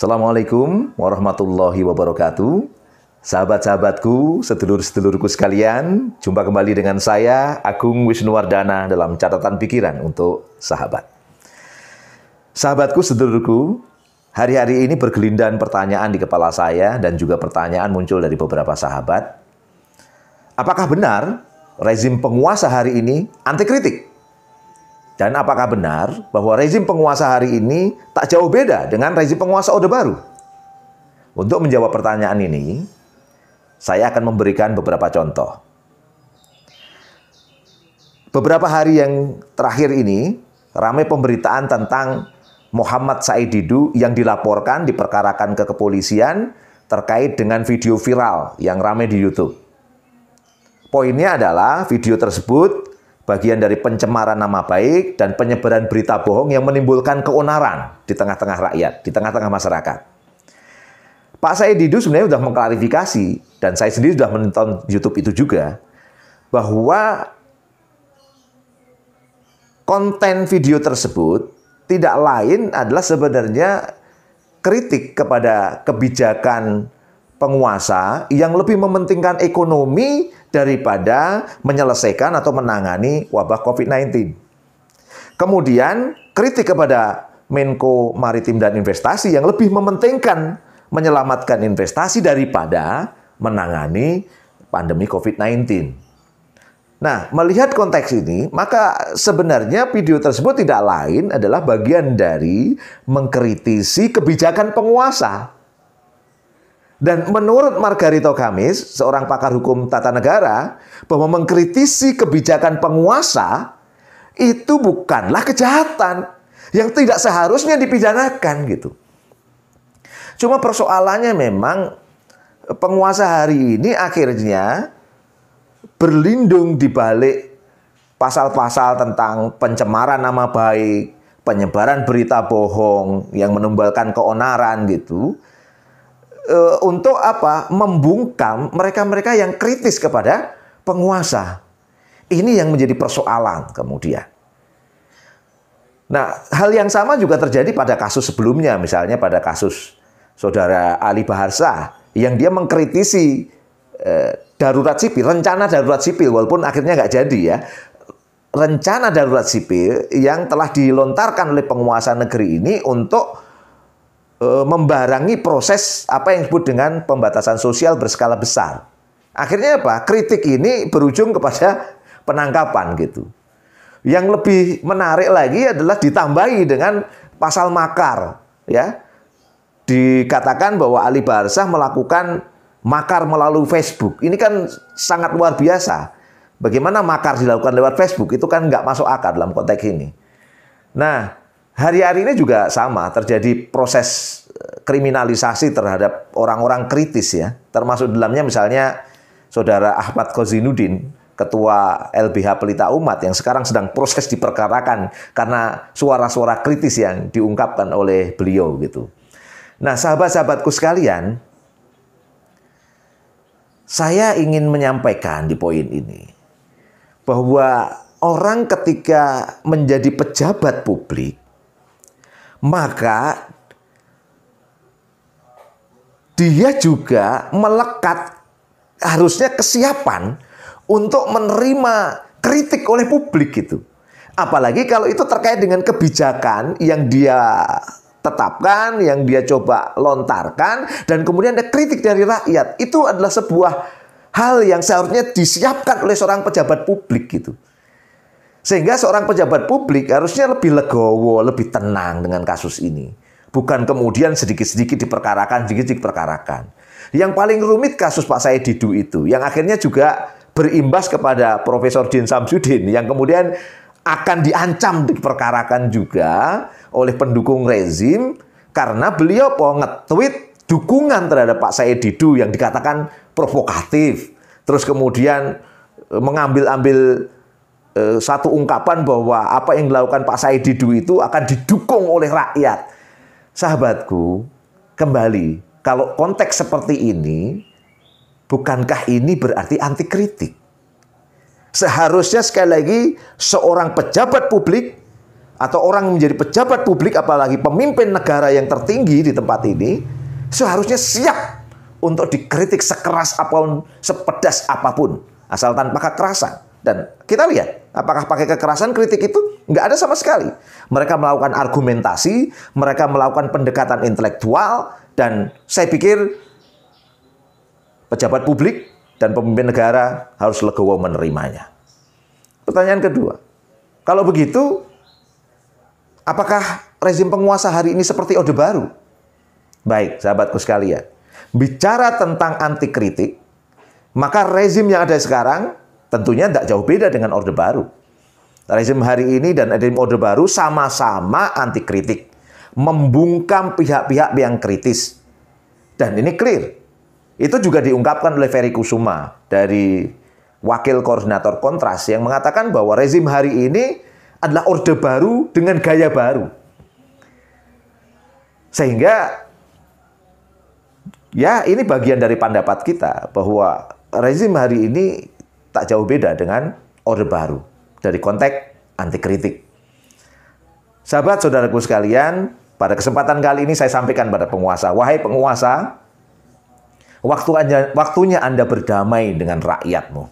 Assalamualaikum warahmatullahi wabarakatuh. Sahabat-sahabatku, sedulur-sedulurku sekalian, jumpa kembali dengan saya, Agung Wisnuwardana, dalam catatan pikiran untuk sahabat. Sahabatku, sedulurku, hari-hari ini bergelindan pertanyaan di kepala saya dan juga pertanyaan muncul dari beberapa sahabat. Apakah benar rezim penguasa hari ini anti kritik? Dan apakah benar bahwa rezim penguasa hari ini tak jauh beda dengan rezim penguasa Orde Baru? Untuk menjawab pertanyaan ini, saya akan memberikan beberapa contoh. Beberapa hari yang terakhir ini, ramai pemberitaan tentang Muhammad Said Didu yang dilaporkan, diperkarakan ke kepolisian terkait dengan video viral yang ramai di YouTube. Poinnya adalah video tersebut bagian dari pencemaran nama baik dan penyebaran berita bohong yang menimbulkan keonaran di tengah-tengah rakyat, di tengah-tengah masyarakat. Pak Said Didu sebenarnya sudah mengklarifikasi, dan saya sendiri sudah menonton YouTube itu juga, bahwa konten video tersebut tidak lain adalah sebenarnya kritik kepada kebijakan penguasa yang lebih mementingkan ekonomi daripada menyelesaikan atau menangani wabah COVID-19. Kemudian kritik kepada Menko Maritim dan Investasi yang lebih mementingkan menyelamatkan investasi daripada menangani pandemi COVID-19. Nah, melihat konteks ini, maka sebenarnya video tersebut tidak lain adalah bagian dari mengkritisi kebijakan penguasa. Dan menurut Margarito Kamis, seorang pakar hukum tata negara, bahwa mengkritisi kebijakan penguasa itu bukanlah kejahatan yang tidak seharusnya dipidanakan gitu. Cuma persoalannya memang penguasa hari ini akhirnya berlindung di balik pasal-pasal tentang pencemaran nama baik, penyebaran berita bohong yang menimbulkan keonaran gitu. Untuk apa? Membungkam mereka-mereka yang kritis kepada penguasa. Ini yang menjadi persoalan kemudian. Nah, hal yang sama juga terjadi pada kasus sebelumnya, misalnya pada kasus Saudara Ali Baharsa, yang dia mengkritisi darurat sipil, rencana darurat sipil, walaupun akhirnya nggak jadi ya. Rencana darurat sipil yang telah dilontarkan oleh penguasa negeri ini untuk membarangi proses apa yang disebut dengan pembatasan sosial berskala besar. Akhirnya apa? Kritik ini berujung kepada penangkapan gitu. Yang lebih menarik lagi adalah ditambahi dengan pasal makar, ya. Dikatakan bahwa Ali Baharsah melakukan makar melalui Facebook. Ini kan sangat luar biasa. Bagaimana makar dilakukan lewat Facebook? Itu kan nggak masuk akal dalam konteks ini. Nah, hari-hari ini juga sama, terjadi proses kriminalisasi terhadap orang-orang kritis ya. Termasuk dalamnya misalnya Saudara Ahmad Kozinuddin, Ketua LBH Pelita Umat yang sekarang sedang proses diperkarakan karena suara-suara kritis yang diungkapkan oleh beliau gitu. Nah, sahabat-sahabatku sekalian, saya ingin menyampaikan di poin ini bahwa orang ketika menjadi pejabat publik, maka dia juga melekat harusnya kesiapan untuk menerima kritik oleh publik gitu. Apalagi kalau itu terkait dengan kebijakan yang dia tetapkan, yang dia coba lontarkan, dan kemudian ada kritik dari rakyat. Itu adalah sebuah hal yang seharusnya disiapkan oleh seorang pejabat publik gitu. Sehingga seorang pejabat publik harusnya lebih legowo, lebih tenang dengan kasus ini. Bukan kemudian sedikit-sedikit diperkarakan, sedikit-sedikit diperkarakan. Yang paling rumit kasus Pak Said Didu itu, yang akhirnya juga berimbas kepada Profesor Din Samsudin, yang kemudian akan diancam diperkarakan juga oleh pendukung rezim, karena beliau nge-tweet dukungan terhadap Pak Said Didu yang dikatakan provokatif. Terus kemudian mengambil-ambil satu ungkapan bahwa apa yang dilakukan Pak Said Didu itu akan didukung oleh rakyat. Sahabatku, kembali, kalau konteks seperti ini, bukankah ini berarti anti kritik? Seharusnya sekali lagi seorang pejabat publik atau orang yang menjadi pejabat publik, apalagi pemimpin negara yang tertinggi di tempat ini, seharusnya siap untuk dikritik sekeras apapun, sepedas apapun, asal tanpa kekerasan. Dan kita lihat, apakah pakai kekerasan kritik itu? Nggak ada sama sekali. Mereka melakukan argumentasi, mereka melakukan pendekatan intelektual, dan saya pikir pejabat publik dan pemimpin negara harus legowo menerimanya. Pertanyaan kedua, kalau begitu, apakah rezim penguasa hari ini seperti Orde Baru? Baik, sahabatku sekalian, bicara tentang anti kritik, maka rezim yang ada sekarang tentunya tidak jauh beda dengan Orde Baru. Rezim hari ini dan rezim Orde Baru sama-sama anti kritik, membungkam pihak-pihak yang kritis. Dan ini clear. Itu juga diungkapkan oleh Ferry Kusuma dari Wakil Koordinator Kontras yang mengatakan bahwa rezim hari ini adalah Orde Baru dengan gaya baru. Sehingga ya ini bagian dari pendapat kita bahwa rezim hari ini tak jauh beda dengan Orde Baru dari konteks anti kritik. Sahabat saudaraku sekalian, pada kesempatan kali ini saya sampaikan pada penguasa, wahai penguasa, waktunya Anda berdamai dengan rakyatmu.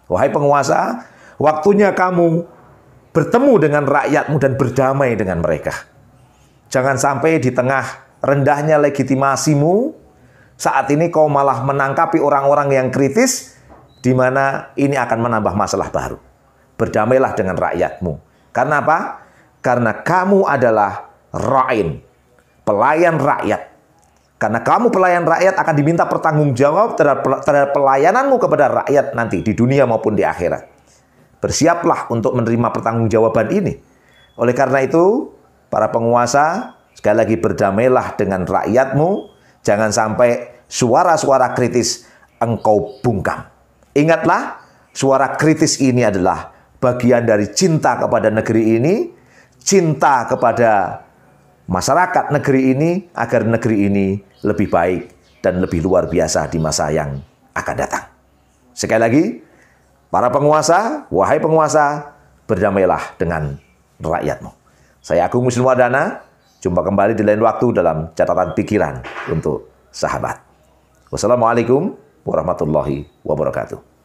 Wahai penguasa, waktunya kamu bertemu dengan rakyatmu dan berdamai dengan mereka. Jangan sampai di tengah rendahnya legitimasimu, saat ini kau malah menangkapi orang-orang yang kritis, di mana ini akan menambah masalah baru. Berdamailah dengan rakyatmu. Karena apa? Karena kamu adalah ra'in, pelayan rakyat. Karena kamu pelayan rakyat akan diminta pertanggungjawab terhadap pelayananmu kepada rakyat nanti di dunia maupun di akhirat. Bersiaplah untuk menerima pertanggungjawaban ini. Oleh karena itu, para penguasa, sekali lagi berdamailah dengan rakyatmu. Jangan sampai suara-suara kritis engkau bungkam. Ingatlah, suara kritis ini adalah bagian dari cinta kepada negeri ini, cinta kepada masyarakat negeri ini, agar negeri ini lebih baik dan lebih luar biasa di masa yang akan datang. Sekali lagi, para penguasa, wahai penguasa, berdamailah dengan rakyatmu. Saya Agung Wisnuwardana, jumpa kembali di lain waktu dalam catatan pikiran untuk sahabat. Wassalamualaikum warahmatullahi wabarakatuh.